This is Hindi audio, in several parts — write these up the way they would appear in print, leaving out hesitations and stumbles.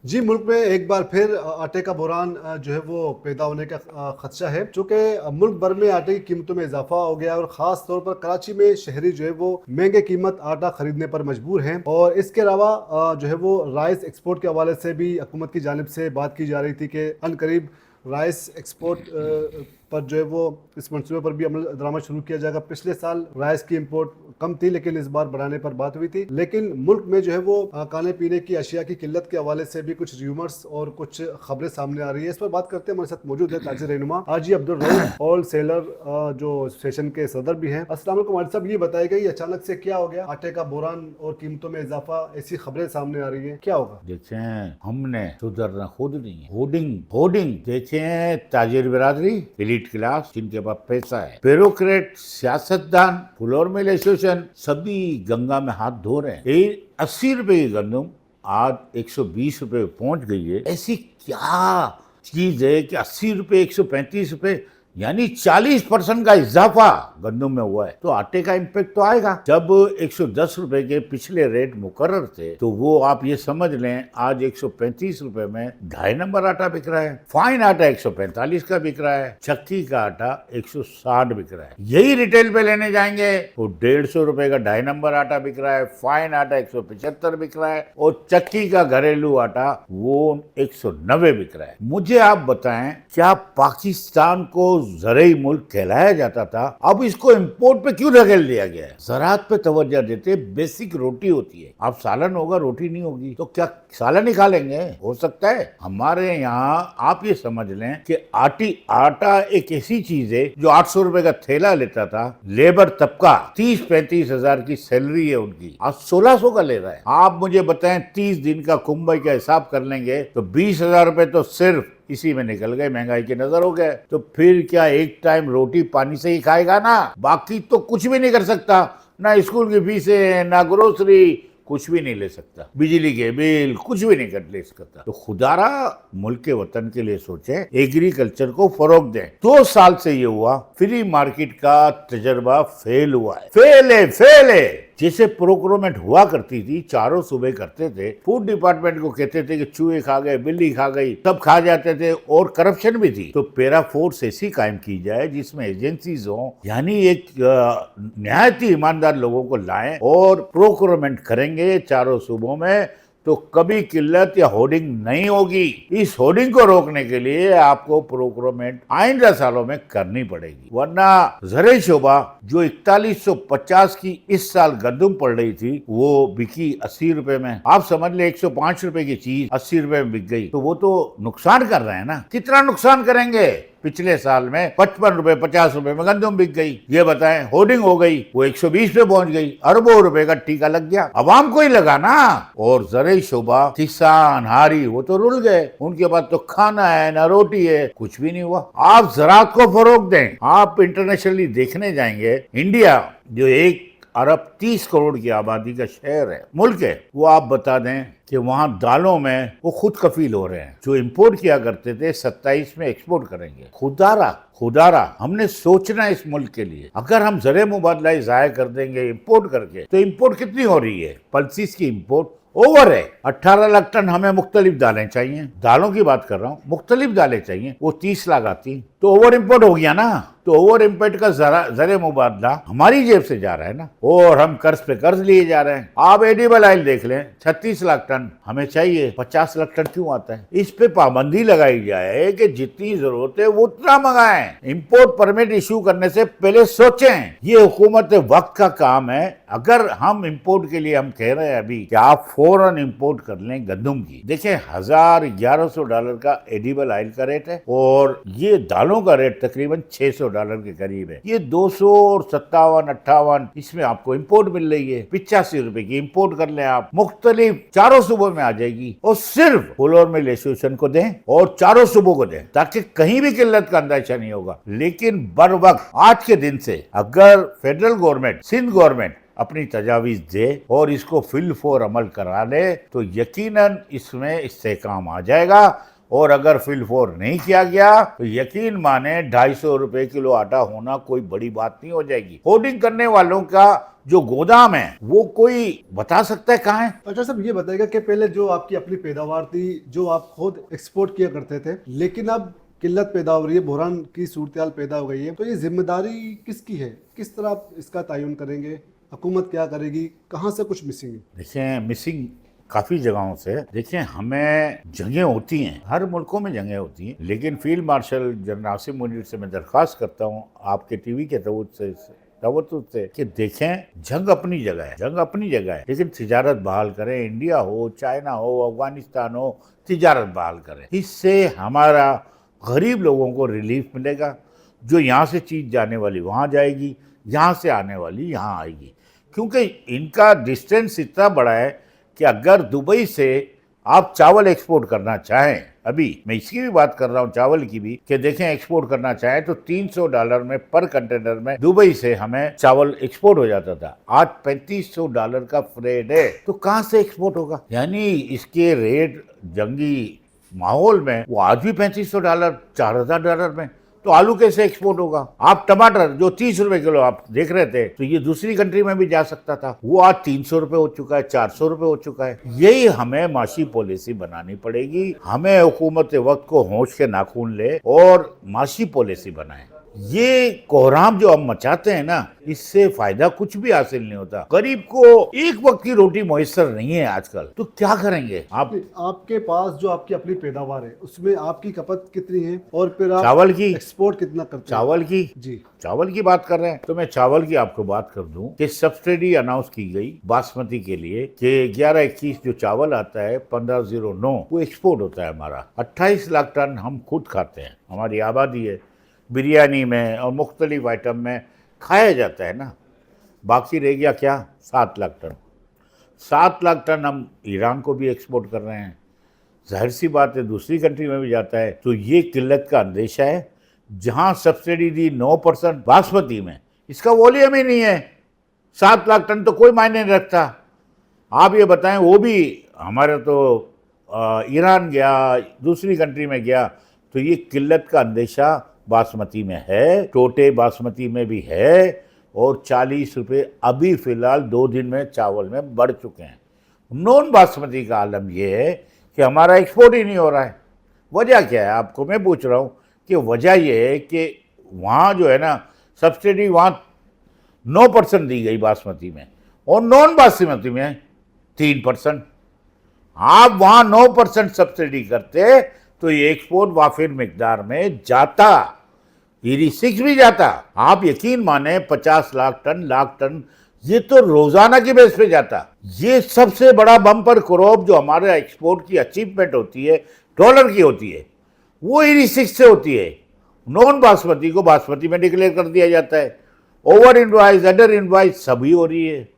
जी, मुल्क में एक बार फिर आटे का बुहरान जो है वो पैदा होने का खदशा है, चूँकि मुल्क भर में आटे की कीमतों में इजाफा हो गया है और ख़ास तौर पर कराची में शहरी जो है वो महंगे कीमत आटा खरीदने पर मजबूर हैं। और इसके अलावा जो है वो राइस एक्सपोर्ट के हवाले से भी हुकूमत की जानिब से बात की जा रही थी कि अनकरीब राइस एक्सपोर्ट पर जो है वो इस मंसूबे पर भी अमल दरामद शुरू किया जाएगा। पिछले साल राइस की इंपोर्ट कम थी, लेकिन इस बार बढ़ाने पर बात हुई थी। लेकिन मुल्क में जो है वो खाने पीने की अशिया की किल्लत के हवाले से भी कुछ र्यूमर्स और कुछ खबरें सामने आ रही है। इस पर बात करते हैं, हमारे साथ मौजूद है ताजिर रहनुमा हाजी अब्दुल रऊफ होल सेलर जो सेशन के सदर भी हैं। अस्सलाम वालेकुम हाजी साहब, ये बताइएगा ये अचानक से क्या हो गया, आटे का बुहरान और कीमतों में इजाफा, ऐसी खबरें सामने आ रही है, क्या होगा? देखें, हमने सुधरना खुद नहीं है। होर्डिंग होर्डिंग देखें, ताजिर बिरादरी, एलीट क्लास जिनके पास पैसा है, ब्यूरोक्रेट, सियासतदान, फ्लोर मिल एसोसिएशन, सभी गंगा में हाथ धो रहे हैं। ये 80 रुपए की गंदम आज 120 रुपए पहुंच गई है। ऐसी क्या चीज है कि 80 रुपए 135 रुपए, यानी 40% का इजाफा गंदम में हुआ है। तो आटे का इम्पैक्ट तो आएगा। जब 110 रुपए के पिछले रेट मुकर्रर थे, तो वो आप ये समझ लें आज 135 रुपए में 2.5 नंबर आटा बिक रहा है। फाइन आटा 145 का बिक रहा है, चक्की का आटा 160 बिक रहा है। यही रिटेल पे लेने जाएंगे तो 150 रुपए का 2.5 नंबर आटा बिक रहा है, फाइन आटा 175 बिक रहा है और चक्की का घरेलू आटा वो 190 बिक रहा है। मुझे आप बताएं, क्या पाकिस्तान को ज़रई मुल्क कहलाया जाता था, अब इसको इंपोर्ट पे क्यों धकेल दिया गया है? ज़राअत पे तवज्जो देते, बेसिक रोटी होती है। अब सालन होगा, रोटी नहीं होगी, तो क्या सालन ही खा लेंगे? हो सकता है। हमारे यहाँ आप ये समझ लें कि आटा एक ऐसी चीज है जो 800 रुपए का थैला लेता था। लेबर तबका 30-35 हजार की सैलरी है उनकी, आज 1600 का ले रहा है। आप मुझे बताएं, 30 दिन का कुंबई का हिसाब कर लेंगे तो 20,000 रुपए तो सिर्फ इसी में निकल गए, महंगाई के नजर हो गए। तो फिर क्या एक टाइम रोटी पानी से ही खाएगा ना? बाकी तो कुछ भी नहीं कर सकता, ना स्कूल की फीसें, ना ग्रोसरी, कुछ भी नहीं ले सकता, बिजली के बिल कुछ भी नहीं कर ले सकता। तो खुदारा मुल्क के वतन के लिए सोचे, एग्रीकल्चर को फरोग दें। 2 साल से ये हुआ, फ्री मार्केट का तजर्बा फेल हुआ है। फेल है। जैसे प्रोक्योरमेंट हुआ करती थी, चारों सूबे करते थे, फूड डिपार्टमेंट को कहते थे कि चूहे खा गए, बिल्ली खा गई, सब खा जाते थे और करप्शन भी थी। तो पैरा फोर्स ऐसी कायम की जाए जिसमें एजेंसीज हो, यानी एक निहायत ही ईमानदार लोगों को लाएं और प्रोक्योरमेंट करेंगे चारों सूबों में, तो कभी किल्लत या होर्डिंग नहीं होगी। इस होर्डिंग को रोकने के लिए आपको प्रोक्योरमेंट आइंदा सालों में करनी पड़ेगी, वरना ज़रई शोबा जो 4150 की इस साल गंदम पड़ रही थी, वो बिकी 80 रुपए में। आप समझ ले, 105 रुपए की चीज 80 रुपए में बिक गई, तो वो तो नुकसान कर रहे हैं ना। कितना नुकसान करेंगे? पिछले साल में 55 रुपए 50 रुपए में गंदम बिक गई। ये बताएं, होर्डिंग हो गई, वो 120 पे पहुंच गई, अरबों रुपए का टीका लग गया, अवाम को ही लगा ना। और ज़रई शोबा, किसान, हारी, वो तो रुल गए, उनके पास तो खाना है ना रोटी है, कुछ भी नहीं हुआ। आप ज़राअत को फरोग दें। आप इंटरनेशनली देखने जाएंगे, इंडिया जो 1 अरब 30 करोड़ की आबादी का शहर है, मुल्क है, वो आप बता दें कि वहाँ दालों में वो खुद कफील हो रहे हैं। जो इंपोर्ट किया करते थे 27 में एक्सपोर्ट करेंगे। खुदारा हमने सोचना है इस मुल्क के लिए। अगर हम ज़र मुबादला ज़ाया कर देंगे इंपोर्ट करके, तो इंपोर्ट कितनी हो रही है? पल्सीज की इंपोर्ट ओवर है। 18 लाख टन हमें मुख्तलिफ दालें चाहिए, दालों की बात कर रहा हूँ, मुख्तलिफ दालें चाहिए, वो 30 लाख आती, तो ओवर इम्पोर्ट हो गया ना। तो ओवर इम्पोर्ट का ज़र मुबादला हमारी जेब से जा रहा है ना, और हम कर्ज पे कर्ज लिए जा रहे हैं। आप एडिबल ऑयल देख लें, 36 लाख टन हमें चाहिए, 50 लाख टन क्यों आता है? इस पे पाबंदी लगाई जाए कि जितनी जरूरत है वो उतना मंगाएं। इंपोर्ट परमिट इशू करने से पहले सोचें। ये हुकूमत वक्त का काम है। अगर हम इंपोर्ट के लिए हम कह रहे हैं अभी कि आप फौरन इंपोर्ट कर लें गंदम की, देखें $1100 का एडिबल ऑयल का रेट है और ये दालों का रेट तकरीबन $600 के करीब है। ये 257-58 इसमें आपको इंपोर्ट मिल रही है। 85 रुपए की इंपोर्ट कर लें आप, मुख्तलिफ चारों सूबों में आ जाएगी, और सिर्फ फ्लोर मिल एसोसिएशन को दें और चारों सूबों को दें, ताकि कहीं भी किल्लत का अंदाजा नहीं होगा। लेकिन बर वक्त आज के दिन से अगर फेडरल गवर्नमेंट, सिंध गवर्नमेंट अपनी तजावीज दे और इसको फिल फोर अमल करा ले, तो यकीनन इसमें इस्तेहकाम आ जाएगा और अगर फिल 4 नहीं किया गया तो यकीन माने 250 रुपए किलो आटा होना कोई बड़ी बात नहीं हो जाएगी। होर्डिंग करने वालों का जो गोदाम है वो कोई बता सकता है कहाँ है? अच्छा साहब, ये बताइएगा कि पहले जो आपकी अपनी पैदावार थी, जो आप खुद एक्सपोर्ट किया करते थे, लेकिन अब किल्लत पैदा हो रही है, बहरान की सूरत पैदा हो गई है, तो ये जिम्मेदारी किसकी है? किस तरह आप इसका तयन करेंगे? हुकूमत क्या करेगी? कहाँ से कुछ मिसिंग है? देखिए, मिसिंग काफ़ी जगहों से। देखिए, हमें जंगें होती हैं, हर मुल्कों में जंगें होती हैं, लेकिन field marshal general Asim Munir से मैं दरख्वास्त करता हूँ आपके टीवी के तवज्जुह से कि देखें, जंग अपनी जगह है, जंग अपनी जगह है, लेकिन तिजारत बहाल करें। इंडिया हो, चाइना हो, अफगानिस्तान हो, तिजारत बहाल करें। इससे हमारा गरीब लोगों को रिलीफ मिलेगा। जो यहाँ से चीज़ जाने वाली वहाँ जाएगी, यहाँ से आने वाली यहाँ आएगी, क्योंकि इनका डिस्टेंस इतना बड़ा है कि अगर दुबई से आप चावल एक्सपोर्ट करना चाहें, अभी मैं इसकी भी बात कर रहा हूँ, चावल की भी, कि देखें एक्सपोर्ट करना चाहें तो $300 में पर कंटेनर में दुबई से हमें चावल एक्सपोर्ट हो जाता था। आज $3500 का फ्रेट है, तो कहाँ से एक्सपोर्ट होगा? यानी इसके रेट जंगी माहौल में वो आज भी $3500, $4000 में, तो आलू कैसे एक्सपोर्ट होगा? आप टमाटर जो 30 रुपए किलो आप देख रहे थे, तो ये दूसरी कंट्री में भी जा सकता था, वो आज 300 रुपए हो चुका है, 400 रुपए हो चुका है। यही हमें माशी पॉलिसी बनानी पड़ेगी। हमें हुकूमत वक्त को होश के नाखून ले और माशी पॉलिसी बनाए। ये कोहराम जो हम मचाते हैं ना, इससे फायदा कुछ भी हासिल नहीं होता। गरीब को एक वक्त की रोटी मुयस्सर नहीं है आजकल, तो क्या करेंगे आप? आपके पास जो आपकी अपनी पैदावार है, उसमें आपकी खपत कितनी है, और फिर आप चावल की एक्सपोर्ट कितना करते हैं? चावल की जी, चावल की बात कर रहे हैं, तो मैं चावल की आपको बात कर दूं कि सब्सिडी अनाउंस की गई बासमती के लिए कि 1121 जो चावल आता है 1509, वो एक्सपोर्ट होता है हमारा। 28 लाख टन हम खुद खाते हैं, हमारी आबादी है, बिरयानी में और मुख्तलिफ आइटम में खाया जाता है ना। बाकी रह गया क्या? 7 लाख टन। 7 लाख टन हम ईरान को भी एक्सपोर्ट कर रहे हैं। जाहिर सी बात है दूसरी कंट्री में भी जाता है, तो ये किल्लत का अंदेशा है। जहां सब्सिडी दी 9% बासमती में, इसका वॉल्यूम ही नहीं है। 7 लाख टन तो कोई मायने नहीं रखता। आप ये बताएं, वो भी हमारे तो ईरान गया, दूसरी कंट्री में गया, तो ये किल्लत का अंदेशा बासमती में है, टोटे बासमती में भी है, और 40 रुपये अभी फ़िलहाल 2 दिन में चावल में बढ़ चुके हैं। नॉन बासमती का आलम ये है कि हमारा एक्सपोर्ट ही नहीं हो रहा है। वजह क्या है? आपको मैं पूछ रहा हूँ कि वजह ये है कि वहाँ जो है ना, सब्सिडी वहाँ 9% दी गई बासमती में, और नॉन बासमती में 3%। आप वहाँ 9% सब्सिडी करते तो ये एक्सपोर्ट वाफिर मिकदार में जाता, ED6 भी जाता। आप यकीन माने 50 लाख टन ये तो रोजाना की बेस पे जाता। ये सबसे बड़ा बम्पर क्रॉप जो हमारे एक्सपोर्ट की अचीवमेंट होती है, डॉलर की होती है, वो ED6 से होती है। नॉन बासमती को बासमती में डिक्लेयर कर दिया जाता है। ओवर इनवाइस, अंडर इनवाइस सभी हो रही है।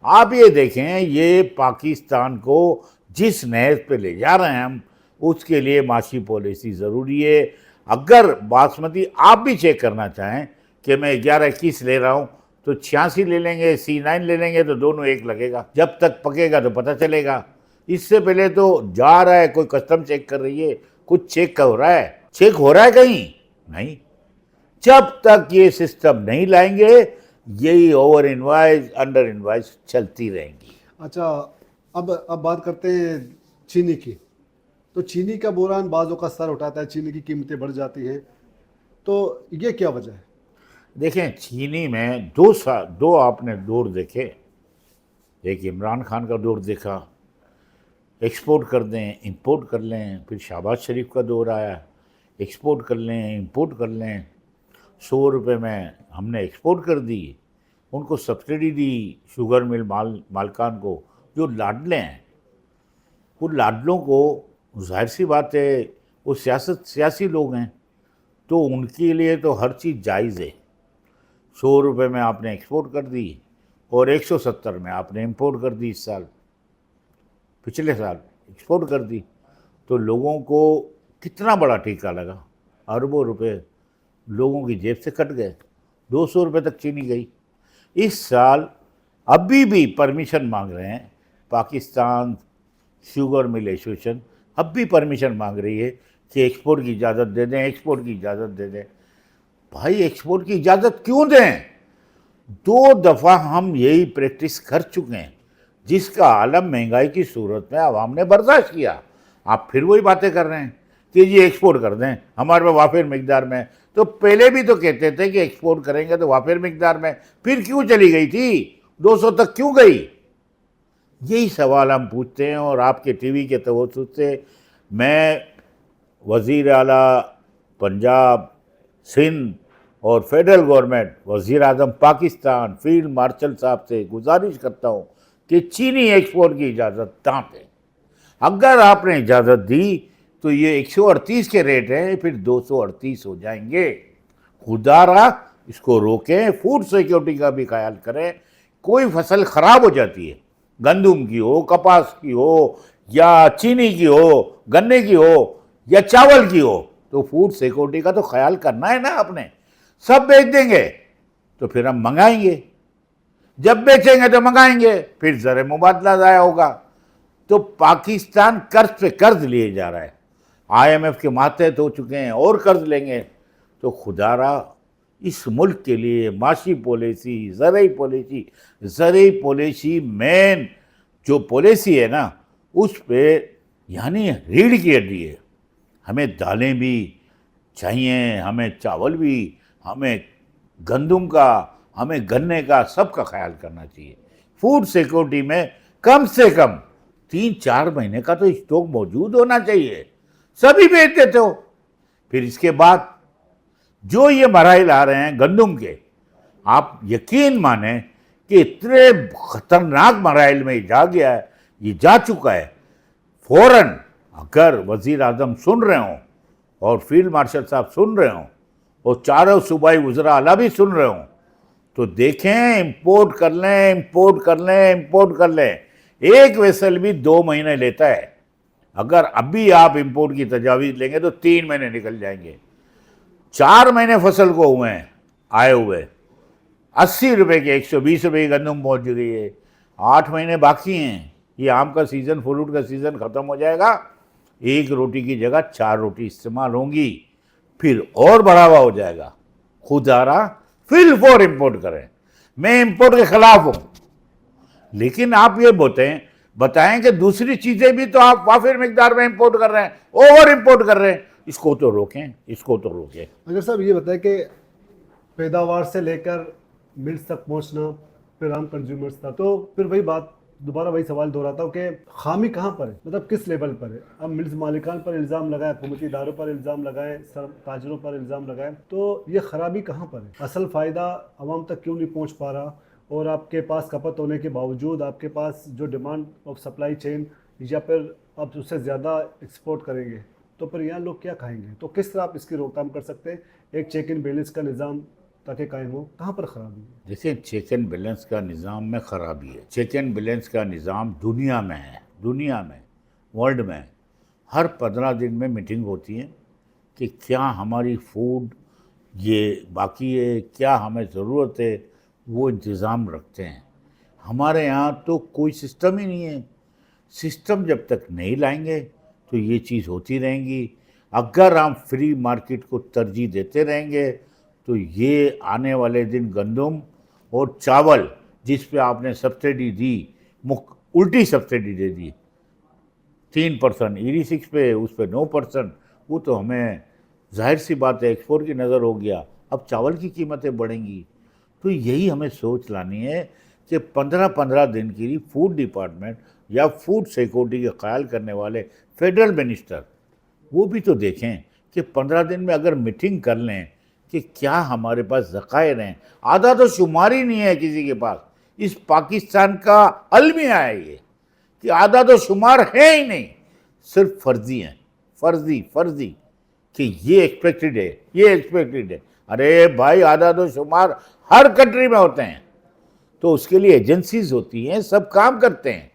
आप ये देखें, ये पाकिस्तान को जिस नहज पे ले जा रहे हैं हम, उसके लिए माशी पॉलिसी ज़रूरी है। अगर बासमती आप भी चेक करना चाहें कि मैं 1121 ले रहा हूँ, तो 86 ले लेंगे, C9 ले लेंगे, तो दोनों एक लगेगा। जब तक पकेगा तो पता चलेगा। इससे पहले तो जा रहा है, कोई कस्टम चेक कर रही है, कुछ चेक हो रहा है? चेक हो रहा है कहीं? नहीं। जब तक ये सिस्टम नहीं लाएंगे, यही ओवर इनवाइस, अंडर इनवाइस चलती रहेंगी। अच्छा, अब बात करते हैं चीनी की। तो चीनी का बहरान बाज़ों का सर उठाता है, चीनी की कीमतें बढ़ जाती हैं, तो ये क्या वजह है? देखें, चीनी में दो आपने दौर देखे। एक इमरान खान का दौर देखा, एक्सपोर्ट कर दें, इंपोर्ट कर लें। फिर शहबाज शरीफ का दौर आया, एक्सपोर्ट कर लें, इंपोर्ट कर लें। 100 रुपये में हमने एक्सपोर्ट कर दी, उनको सब्सिडी दी शुगर मिल मालकान को, जो लाडले हैं। वो लाडलों को जाहिर सी बात है, वो सियासी लोग हैं, तो उनके लिए तो हर चीज़ जायज़ है। 100 रुपये में आपने एक्सपोर्ट कर दी और 170 में आपने इंपोर्ट कर दी। इस साल, पिछले साल एक्सपोर्ट कर दी, तो लोगों को कितना बड़ा टीका लगा। अरबों रुपए लोगों की जेब से कट गए। 200 रुपये तक चीनी गई। इस साल अभी भी परमिशन मांग रहे हैं पाकिस्तान शुगर मिल एसोसिएशन अब भी परमिशन मांग रही है कि एक्सपोर्ट की इजाज़त दे दें, एक्सपोर्ट की इजाज़त दे दें। भाई एक्सपोर्ट की इजाज़त क्यों दें? 2 दफ़ा हम यही प्रैक्टिस कर चुके हैं, जिसका आलम महंगाई की सूरत में आवाम ने बर्दाश्त किया। आप फिर वही बातें कर रहे हैं कि जी एक्सपोर्ट कर दें, हमारे पास वाफिर मिकदार में। तो पहले भी तो कहते थे कि एक्सपोर्ट करेंगे तो वाफिर मिकदार में, फिर क्यों चली गई थी? 200 तक क्यों गई? यही सवाल हम पूछते हैं। और आपके टीवी के तवज्जुह से मैं वज़ीर आला पंजाब, सिंध और फेडरल गवर्नमेंट, वज़ीर आज़म पाकिस्तान, फील्ड मार्शल साहब से गुजारिश करता हूँ कि चीनी एक्सपोर्ट की इजाज़त ना दें। अगर आपने इजाज़त दी तो ये 138 के रेट हैं, फिर 238 हो जाएंगे। खुदारा इसको रोकें, फूड सिक्योरिटी का भी ख्याल करें। कोई फसल ख़राब हो जाती है, गंदम की हो, कपास की हो, या चीनी की हो, गन्ने की हो, या चावल की हो, तो फूड सिक्योरिटी का तो ख्याल करना है ना आपने। सब बेच देंगे तो फिर हम मंगाएंगे, जब बेचेंगे तो मंगाएंगे, फिर ज़र मुबादला ज़ाया होगा। तो पाकिस्तान कर्ज पे कर्ज लिए जा रहा है, IMF के मातहत हो चुके हैं और कर्ज लेंगे। तो खुदारा इस मुल्क के लिए माशी पॉलिसी, ज़रई पॉलिसी मेन जो पॉलिसी है ना, उस पे यानी रीढ़ की हड्डी है। हमें दालें भी चाहिए, हमें चावल भी, हमें गंदम का, हमें गन्ने का, सबका ख्याल करना चाहिए। फूड सिक्योरिटी में कम से कम 3-4 महीने का तो स्टॉक मौजूद होना चाहिए। सभी बेच देते हो। फिर इसके बाद जो ये मराइल आ रहे हैं गंदम के, आप यकीन माने कि इतने खतरनाक मराइल में जा गया है, ये जा चुका है। फौरन अगर वज़ीर आज़म सुन रहे हों और फील्ड मार्शल साहब सुन रहे हों और चारों सूबाई वज़रा आला भी सुन रहे हों, तो देखें, इंपोर्ट कर लें, इंपोर्ट कर लें, इंपोर्ट कर लें। एक वेसल भी 2 महीने लेता है। अगर अभी आप इंपोर्ट की तजावीज़ लेंगे तो 3 महीने निकल जाएंगे। 4 महीने फसल को हुए हैं आए हुए, 80 रुपये के 120 रुपये की गंदम पहुँच गई है। 8 महीने बाकी हैं। ये आम का सीज़न, फ्रूट का सीज़न ख़त्म हो जाएगा। 1 रोटी की जगह 4 रोटी इस्तेमाल होंगी, फिर और बढ़ावा हो जाएगा। खुदारा फिल फॉर इम्पोर्ट करें। मैं इम्पोर्ट के खिलाफ हूँ, लेकिन आप ये बताएं कि दूसरी चीज़ें भी तो आप वाफिर मिकदार में इम्पोर्ट कर रहे हैं, ओवर इम्पोर्ट कर रहे हैं। इसको तो रोकें, इसको तो रोकें। अगर साहब ये बताएं कि पैदावार से लेकर मिल्स तक पहुंचना, फिर आम कंज्यूमर्स तक, तो फिर वही बात, दोबारा वही सवाल दोहराता हूँ कि खामी कहाँ पर है, मतलब किस लेवल पर है। अब मिल्स मालिकान पर इल्ज़ाम लगाए, हुकूमती इदारों पर इल्ज़ाम लगाए, ताजरों पर इल्ज़ाम लगाए, तो ये खराबी कहाँ पर है? असल फ़ायदा आवाम तक क्यों नहीं पहुँच पा रहा? और आपके पास खपत होने के बावजूद आपके पास जो डिमांड ऑफ सप्लाई चेन, या फिर आप उससे ज़्यादा एक्सपोर्ट करेंगे, तो फिर यहाँ लोग क्या खाएंगे? तो किस तरह आप इसकी रोकथाम कर सकते हैं? एक चेक एंड बैलेंस का निज़ाम ताकि कायम हो, कहाँ पर ख़राबी है? देखिए, चेक एंड बैलेंस का निज़ाम में ख़राबी है। चेक एंड बैलेंस का निज़ाम दुनिया में है, दुनिया में, वर्ल्ड में हर 15 दिन में मीटिंग होती है कि क्या हमारी फूड ये बाकी है, क्या हमें ज़रूरत है, वो इंतज़ाम रखते हैं। हमारे यहाँ तो कोई सिस्टम ही नहीं है। सिस्टम जब तक नहीं लाएंगे तो ये चीज़ होती रहेंगी। अगर हम फ्री मार्केट को तरजीह देते रहेंगे तो ये आने वाले दिन गंदम और चावल, जिस पे आपने सब्सिडी दी, उल्टी सब्सिडी दे दी, 3% ED6 पे, उस पे 9%, वो तो हमें जाहिर सी बात है एक्सपोर्ट की नज़र हो गया। अब चावल की कीमतें बढ़ेंगी। तो यही हमें सोच लानी है कि 15-15 दिन के लिए फूड डिपार्टमेंट या फूड सिक्योरिटी के ख्याल करने वाले फेडरल मिनिस्टर, वो भी तो देखें कि 15 दिन में अगर मीटिंग कर लें कि क्या हमारे पास ज़खायर हैं। आधा तो शुमार ही नहीं है किसी के पास। इस पाकिस्तान का अलमिया है ये कि आधा तो शुमार है ही नहीं, सिर्फ फर्जी हैं, फर्जी कि ये एक्सपेक्टेड है, ये एक्सपेक्टेड है। अरे भाई, आधा तो शुमार हर कंट्री में होते हैं, तो उसके लिए एजेंसीज होती हैं, सब काम करते हैं।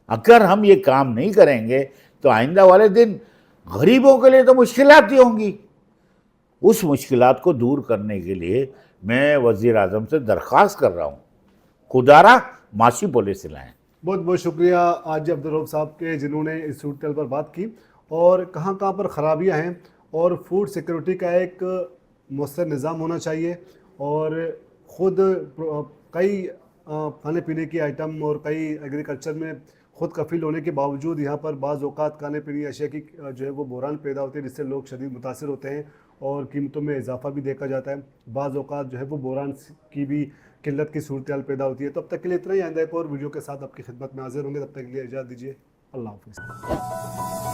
अगर हम ये काम नहीं करेंगे तो आइंदा वाले दिन गरीबों के लिए तो मुश्किलात ही होंगी। उस मुश्किलात को दूर करने के लिए मैं वज़ीर आज़म से दरख्वास्त कर रहा हूँ, खुदारा माशी पॉलिसी लाएँ। बहुत बहुत शुक्रिया आज अब्दुल रऊफ साहब के, जिन्होंने इस सूरत पर बात की और कहाँ कहाँ पर ख़राबियाँ हैं, और फूड सिक्योरिटी का एक मौसर निज़ाम होना चाहिए। और ख़ुद कई खाने पीने की आइटम और कई एग्रीकल्चर में ख़ुद कफ़ील होने के बावजूद यहाँ पर बाज़ औक़ात खाने पीने की अशिया की जो है वो बहरान पैदा होती है, जिससे लोग शदीद मुतासिर होते हैं और कीमतों में इजाफ़ा भी देखा जाता है। बाज़ औक़ात जो है वो बहरान की भी किल्लत की सूरत हाल पैदा होती है। तो अब तक के लिए इतना ही। आइंदा एक और वीडियो के साथ आपकी खिदमत में हाज़िर होंगे। तब तक के लिए इजाज़त दीजिए। अल्लाह हाफ़िज़।